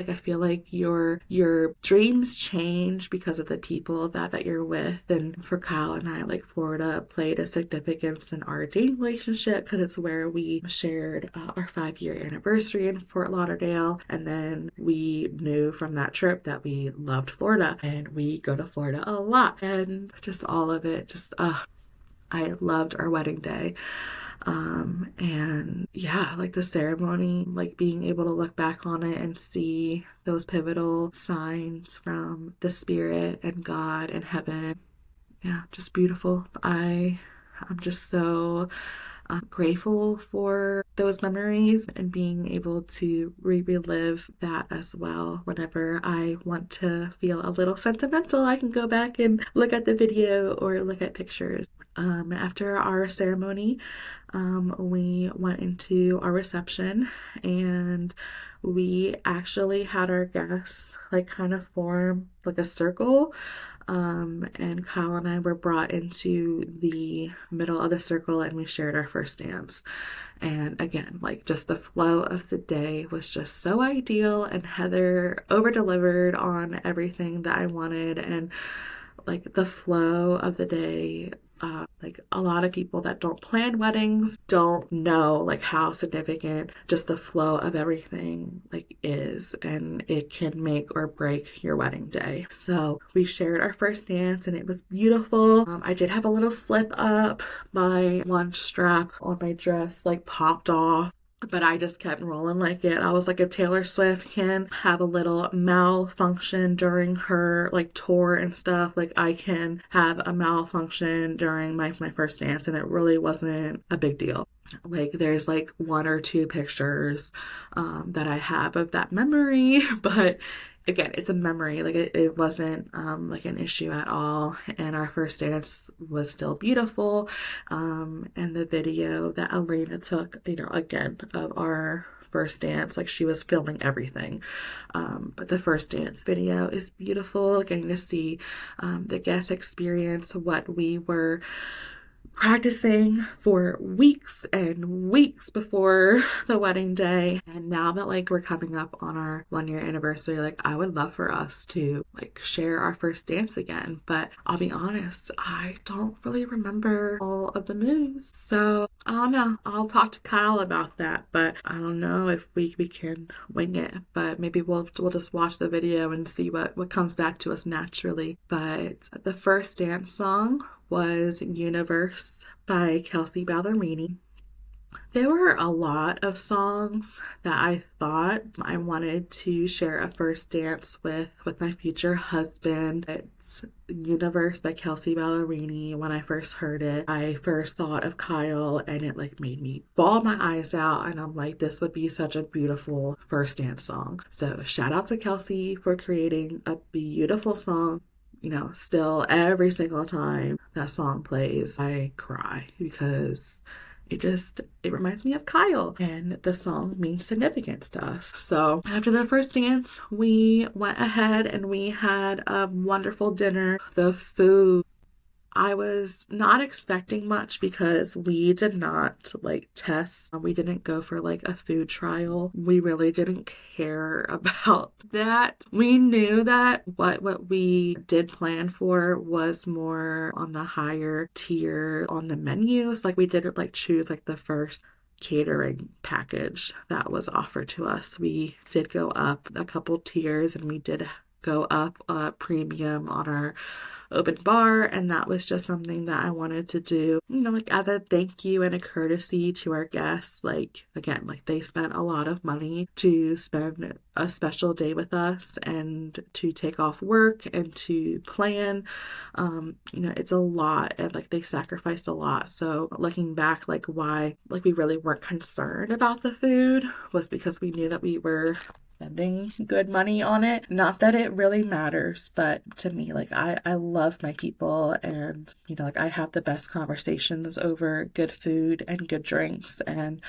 I feel like your dreams change because of the people that you're with. And for Kyle and I, like Florida played a significance in our dating relationship, because it's where we shared our 5-year anniversary in Fort Lauderdale. And then we knew from that trip that we loved Florida, and we go to Florida a lot. And just all of it, just I loved our wedding day. And yeah, like the ceremony, like being able to look back on it and see those pivotal signs from the spirit and God and heaven. Yeah, just beautiful. I'm just so grateful for those memories and being able to relive that as well. Whenever I want to feel a little sentimental, I can go back and look at the video or look at pictures. After our ceremony, we went into our reception, and we actually had our guests like kind of form like a circle. And Kyle and I were brought into the middle of the circle, and we shared our first dance. And again, like just the flow of the day was just so ideal, and Heather over delivered on everything that I wanted. And like the flow of the day, like a lot of people that don't plan weddings don't know like how significant just the flow of everything like is, and it can make or break your wedding day. So we shared our first dance, and it was beautiful. I did have a little slip up. My lunch strap on my dress like popped off, but I just kept rolling like it. I was like, if Taylor Swift can have a little malfunction during her like tour and stuff, like I can have a malfunction during my first dance, and it really wasn't a big deal. Like there's like one or two pictures that I have of that memory, but again, it's a memory. Like it wasn't like an issue at all. And our first dance was still beautiful. And the video that Alanna took, again, of our first dance, like she was filming everything. But the first dance video is beautiful. Getting to see the guest experience what we were practicing for weeks and weeks before the wedding day. And now that like we're coming up on our 1 year anniversary, like I would love for us to like share our first dance again. But I'll be honest, I don't really remember all of the moves. So I don't know. I'll talk to Kyle about that, but I don't know if we can wing it. But maybe we'll just watch the video and see what comes back to us naturally. But the first dance song was Universe by Kelsey Ballerini. There were a lot of songs that I thought I wanted to share a first dance with my future husband. It's Universe by Kelsey Ballerini. When I first heard it, I first thought of Kyle, and it like made me bawl my eyes out, and I'm like, this would be such a beautiful first dance song. So shout out to Kelsey for creating a beautiful song. Still every single time that song plays, I cry because it reminds me of Kyle, and the song means significance to us. So after the first dance, we went ahead and we had a wonderful dinner. The food, I was not expecting much because we did not like test. We didn't go for like a food trial. We really didn't care about that. We knew that what we did plan for was more on the higher tier on the menus. Like we didn't like choose like the first catering package that was offered to us. We did go up a couple tiers, and we did go up premium on our open bar, and that was just something that I wanted to do, like as a thank you and a courtesy to our guests. Like again, like they spent a lot of money to spend a special day with us and to take off work and to plan. It's a lot, and like they sacrificed a lot. So looking back, like why like we really weren't concerned about the food was because we knew that we were spending good money on it. Not that it really matters, but to me, like I love my people, and like I have the best conversations over good food and good drinks, and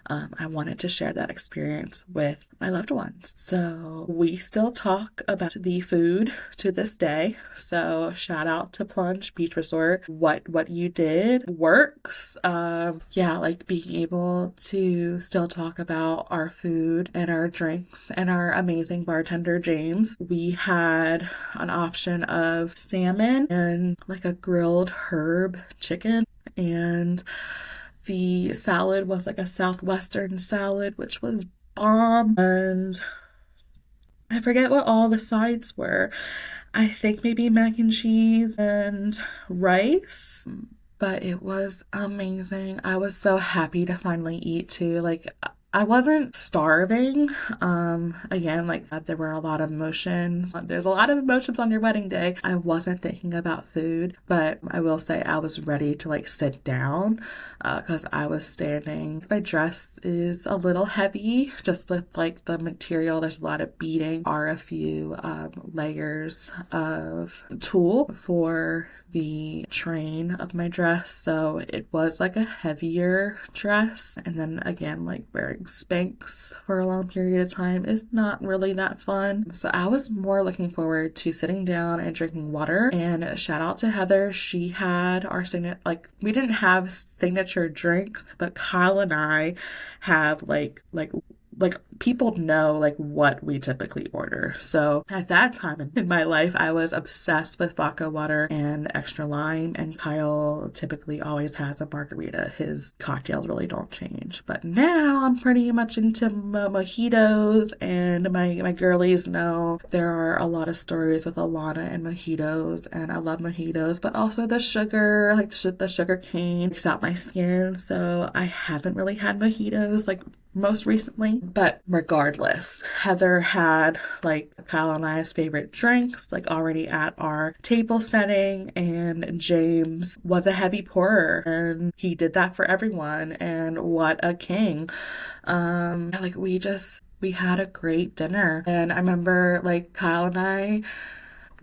I wanted to share that experience with my loved ones. So we still talk about the food to this day. So shout out to Plunge Beach Resort. What you did works. Like being able to still talk about our food and our drinks and our amazing bartender James. We had an option of salmon and like a grilled herb chicken, and the salad was like a southwestern salad, which was bomb. And I forget what all the sides were. I think maybe mac and cheese and rice, but it was amazing. I was so happy to finally eat too. Like I wasn't starving. Again, like there were a lot of emotions. There's a lot of emotions on your wedding day. I wasn't thinking about food, but I will say I was ready to like sit down because I was standing. My dress is a little heavy just with like the material. There's a lot of beading, are a few layers of tulle for the train of my dress, so it was like a heavier dress. And then again, like wearing Spanx for a long period of time is not really that fun. So I was more looking forward to sitting down and drinking water. And shout out to Heather, she had our signature, like we didn't have signature drinks, but Kyle and I have like people know like what we typically order. So at that time in my life, I was obsessed with vodka water and extra lime, and Kyle typically always has a margarita. His cocktails really don't change. But now I'm pretty much into mojitos, and my girlies know there are a lot of stories with Alanna and mojitos, and I love mojitos, but also the sugar, like the sugar cane takes out my skin. So I haven't really had mojitos like most recently. But regardless, Heather had like Kyle and I's favorite drinks like already at our table setting, and James was a heavy pourer and he did that for everyone, and what a king. Like we had a great dinner, and I remember like Kyle and I,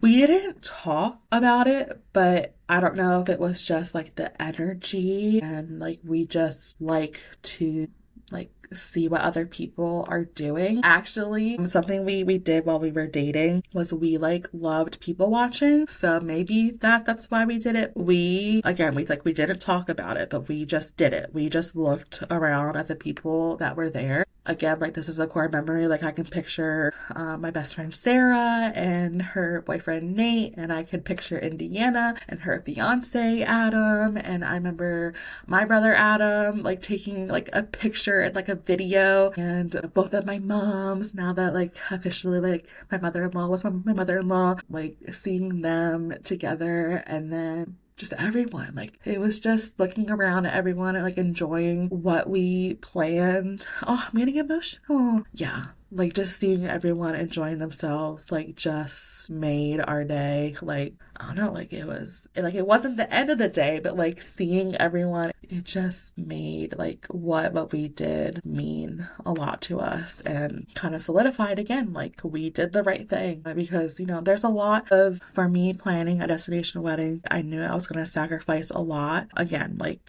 we didn't talk about it, but I don't know if it was just like the energy, and like we just like to like see what other people are doing. Actually, something we did while we were dating was we like loved people watching. So maybe that's why we did it. We didn't talk about it, but we just did it. We just looked around at the people that were there. Again, like this is a core memory. Like I can picture my best friend Sarah and her boyfriend Nate, and I could picture Indiana and her fiance Adam, and I remember my brother Adam like taking like a picture and like a video, and both of my moms, now that like officially like my mother-in-law was my mother-in-law, like seeing them together, and then just everyone. Like it was just looking around at everyone and like enjoying what we planned. Oh, I'm getting emotional. Yeah. Like just seeing everyone enjoying themselves like just made our day. Like I don't know, like it wasn't the end of the day, but like seeing everyone, it just made like what we did mean a lot to us, and kind of solidified again like we did the right thing. Because there's a lot of, for me, planning a destination wedding, I knew I was going to sacrifice a lot. Again, like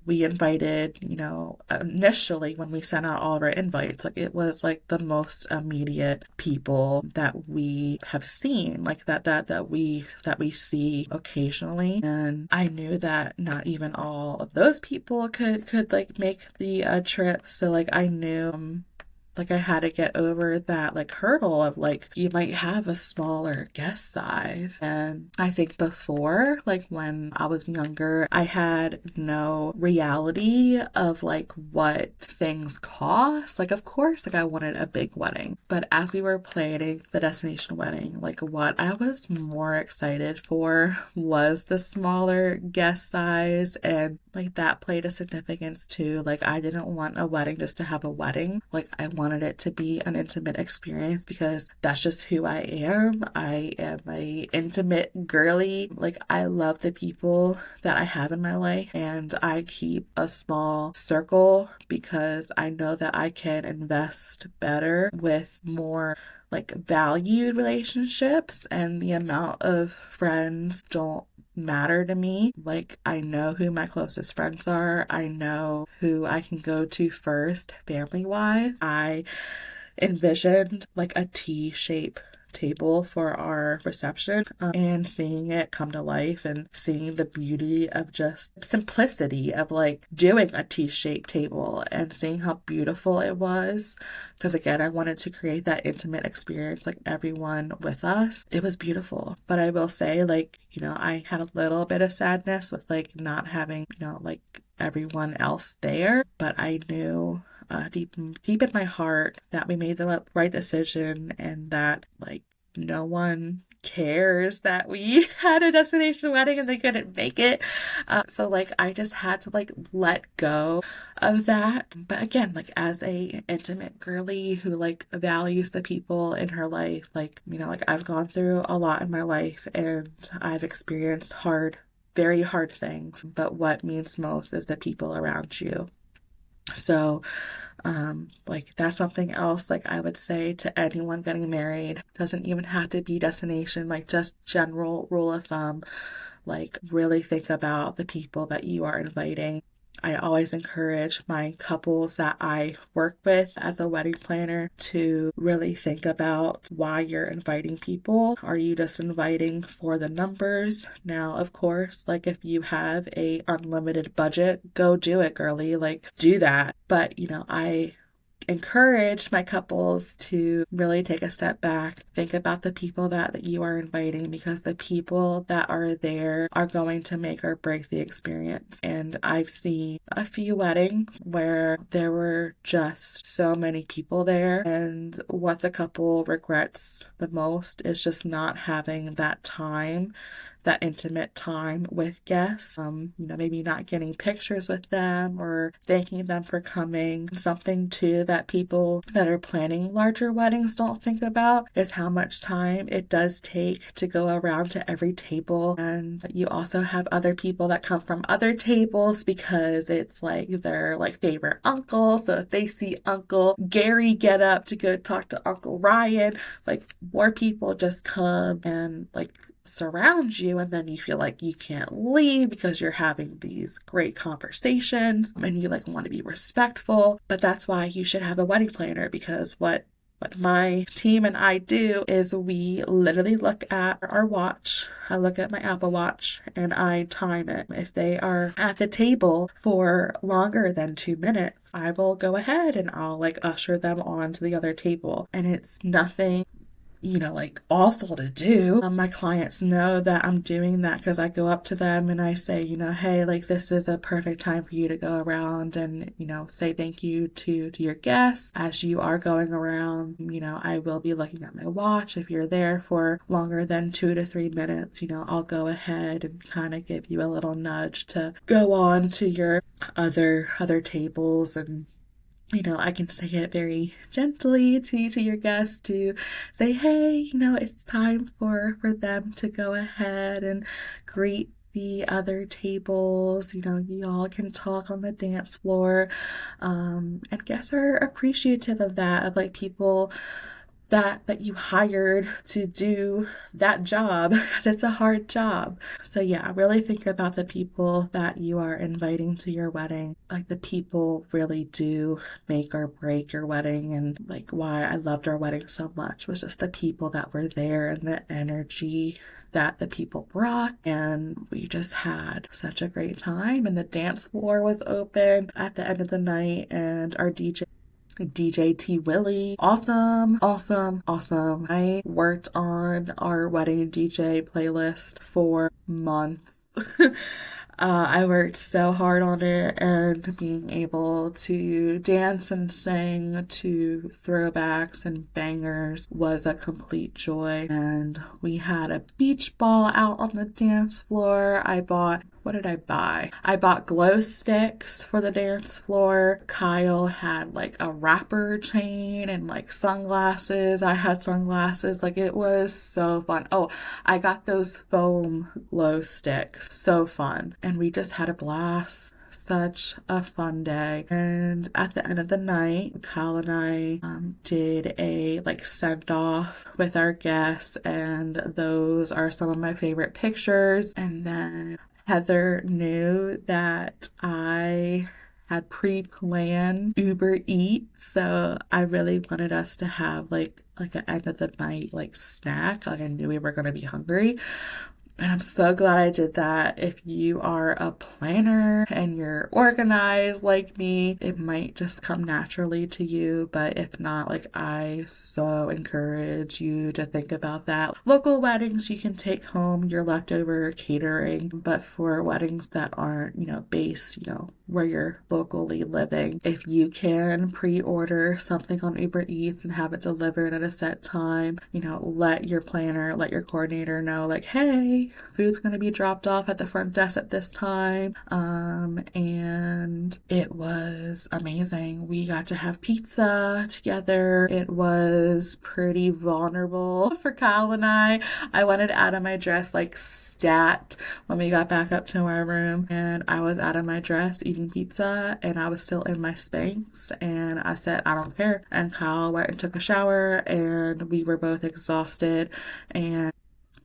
we invited, initially when we sent out all of our invites, like it was like the most immediate people that we have seen, like that we see occasionally. And I knew that not even all of those people could like make the trip. So like I knew like I had to get over that like hurdle of like you might have a smaller guest size. And I think before, like when I was younger, I had no reality of like what things cost. Like of course, like I wanted a big wedding, but as we were planning the destination wedding, like what I was more excited for was the smaller guest size, and like that played a significance too. Like I didn't want a wedding just to have a wedding. Like I wanted it to be an intimate experience, because that's just who I am. I am a intimate girly. Like I love the people that I have in my life, and I keep a small circle because I know that I can invest better with more like valued relationships, and the amount of friends don't matter to me. Like I know who my closest friends are. I know who I can go to first family wise. I envisioned like a T-shape table for our reception, and seeing it come to life, and seeing the beauty of just simplicity of like doing a T-shaped table, and seeing how beautiful it was, because again I wanted to create that intimate experience, like everyone with us. It was beautiful. But I will say, like, I had a little bit of sadness with like not having like everyone else there, but I knew deep in my heart that we made the right decision, and that like no one cares that we had a destination wedding and they couldn't make it. So like I just had to like let go of that. But again, like as a intimate girly who like values the people in her life, like, you know, like I've gone through a lot in my life and I've experienced very hard things, but what means most is the people around you. So, like that's something else like I would say to anyone getting married. Doesn't even have to be destination, like just general rule of thumb. Like really think about the people that you are inviting. I always encourage my couples that I work with as a wedding planner to really think about why you're inviting people. Are you just inviting for the numbers? Now, of course, like if you have a unlimited budget, go do it, girly. Like do that. But, you know, I encourage my couples to really take a step back, think about the people that you are inviting, because the people that are there are going to make or break the experience. And I've seen a few weddings where there were just so many people there, and what the couple regrets the most is just not having that time, that intimate time with guests. You know, maybe not getting pictures with them or thanking them for coming. Something too that people that are planning larger weddings don't think about is how much time it does take to go around to every table. And you also have other people that come from other tables because it's like their like favorite uncle. So if they see Uncle Gary get up to go talk to Uncle Ryan, like more people just come and like surround you, and then you feel like you can't leave because you're having these great conversations and you like want to be respectful. But that's why you should have a wedding planner, because what my team and I do is we literally look at our watch. I look at my Apple Watch and I time it. If they are at the table for longer than 2 minutes, I will go ahead and I'll like usher them on to the other table. And it's nothing, you know, like awful to do. My clients know that I'm doing that because I go up to them and I say, you know, hey, like this is a perfect time for you to go around and, you know, say thank you to your guests. As you are going around, you know, I will be looking at my watch. If you're there for longer than 2 to 3 minutes, you know, I'll go ahead and kind of give you a little nudge to go on to your other tables. And you know, I can say it very gently to your guests to say, hey, you know, it's time for them to go ahead and greet the other tables. You know, you all can talk on the dance floor. And guests are appreciative of that, of like people that you hired to do that job. That's a hard job. So yeah, really think about the people that you are inviting to your wedding. Like the people really do make or break your wedding. And like why I loved our wedding so much was just the people that were there and the energy that the people brought, and we just had such a great time. And the dance floor was open at the end of the night, and our DJ T Willie. Awesome, awesome, awesome. I worked on our wedding DJ playlist for months. I worked so hard on it, and being able to dance and sing to throwbacks and bangers was a complete joy. And we had a beach ball out on the dance floor. What did I buy? I bought glow sticks for the dance floor. Kyle had like a wrapper chain and like sunglasses. I had sunglasses. Like it was so fun. Oh, I got those foam glow sticks. So fun. And we just had a blast. Such a fun day. And at the end of the night, Kyle and I did a like send off with our guests, and those are some of my favorite pictures. And then Heather knew that I had pre-planned Uber Eats, so I really wanted us to have like an end of the night like snack. Like I knew we were going to be hungry. And I'm so glad I did that. If you are a planner and you're organized like me, it might just come naturally to you. But if not, like, I so encourage you to think about that. Local weddings, you can take home your leftover catering, but for weddings that aren't, based, where you're locally living, if you can pre-order something on Uber Eats and have it delivered at a set time, let your planner, let your coordinator know, like, hey, food's going to be dropped off at the front desk at this time. And it was amazing. We got to have pizza together. It was pretty vulnerable for Kyle and I. I wanted out of my dress like stat when we got back up to our room, and I was out of my dress eating pizza, and I was still in my Spanx, and I said, I don't care. And Kyle went and took a shower, and we were both exhausted, and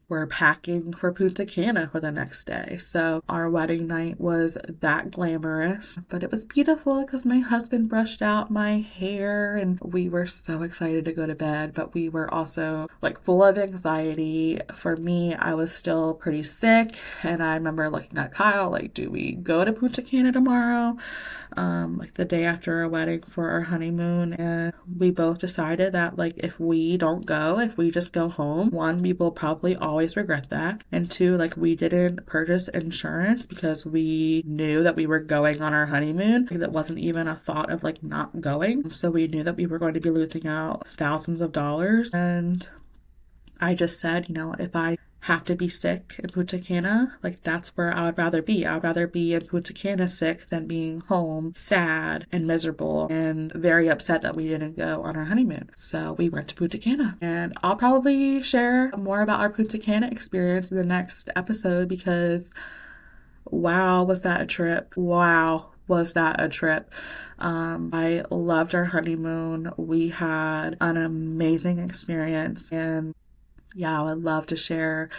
we're packing for Punta Cana for the next day. So our wedding night was that glamorous, but it was beautiful because my husband brushed out my hair and we were so excited to go to bed, but we were also like full of anxiety. For me, I was still pretty sick, and I remember looking at Kyle like, do we go to Punta Cana tomorrow? Like the day after our wedding for our honeymoon, and we both decided that like if we don't go, if we just go home, one, we will probably always regret that, and two, like we didn't purchase insurance because we knew that we were going on our honeymoon. Like, that wasn't even a thought of like not going, so we knew that we were going to be losing out thousands of dollars. And I just said, if I have to be sick in Punta Cana, like that's where I would rather be. I would rather be in Punta Cana sick than being home sad and miserable and very upset that we didn't go on our honeymoon. So we went to Punta Cana, and I'll probably share more about our Punta Cana experience in the next episode because wow, was that a trip? Wow. Was that a trip? I loved our honeymoon. We had an amazing experience, and yeah, I would love to share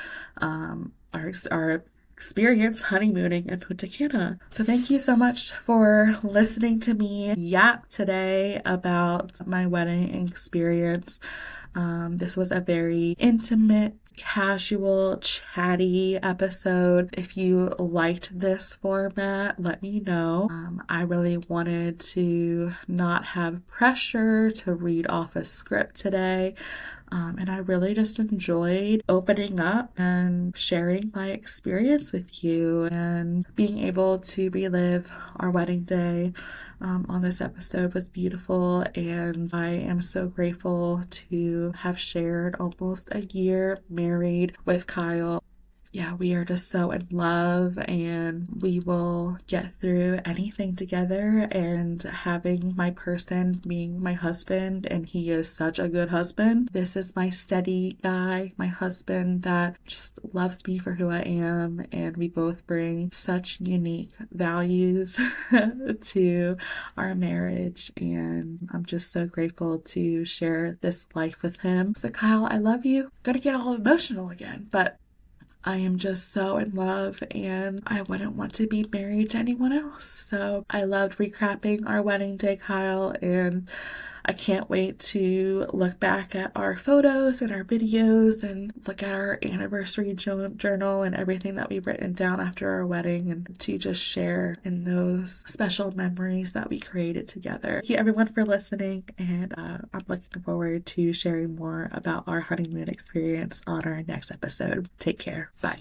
our experience honeymooning in Punta Cana. So thank you so much for listening to me yap today about my wedding experience. This was a very intimate, casual, chatty episode. If you liked this format, let me know. I really wanted to not have pressure to read off a script today. And I really just enjoyed opening up and sharing my experience with you and being able to relive our wedding day on this episode was beautiful. And I am so grateful to have shared almost a year married with Kyle. Yeah, we are just so in love, and we will get through anything together. And having my person being my husband, and he is such a good husband. This is my steady guy, my husband that just loves me for who I am, and we both bring such unique values to our marriage, and I'm just so grateful to share this life with him. So Kyle, I love you. I'm gonna get all emotional again, but I am just so in love, and I wouldn't want to be married to anyone else. So I loved recapping our wedding day, Kyle, and I can't wait to look back at our photos and our videos and look at our anniversary journal and everything that we've written down after our wedding, and to just share in those special memories that we created together. Thank you everyone for listening, and I'm looking forward to sharing more about our honeymoon experience on our next episode. Take care. Bye.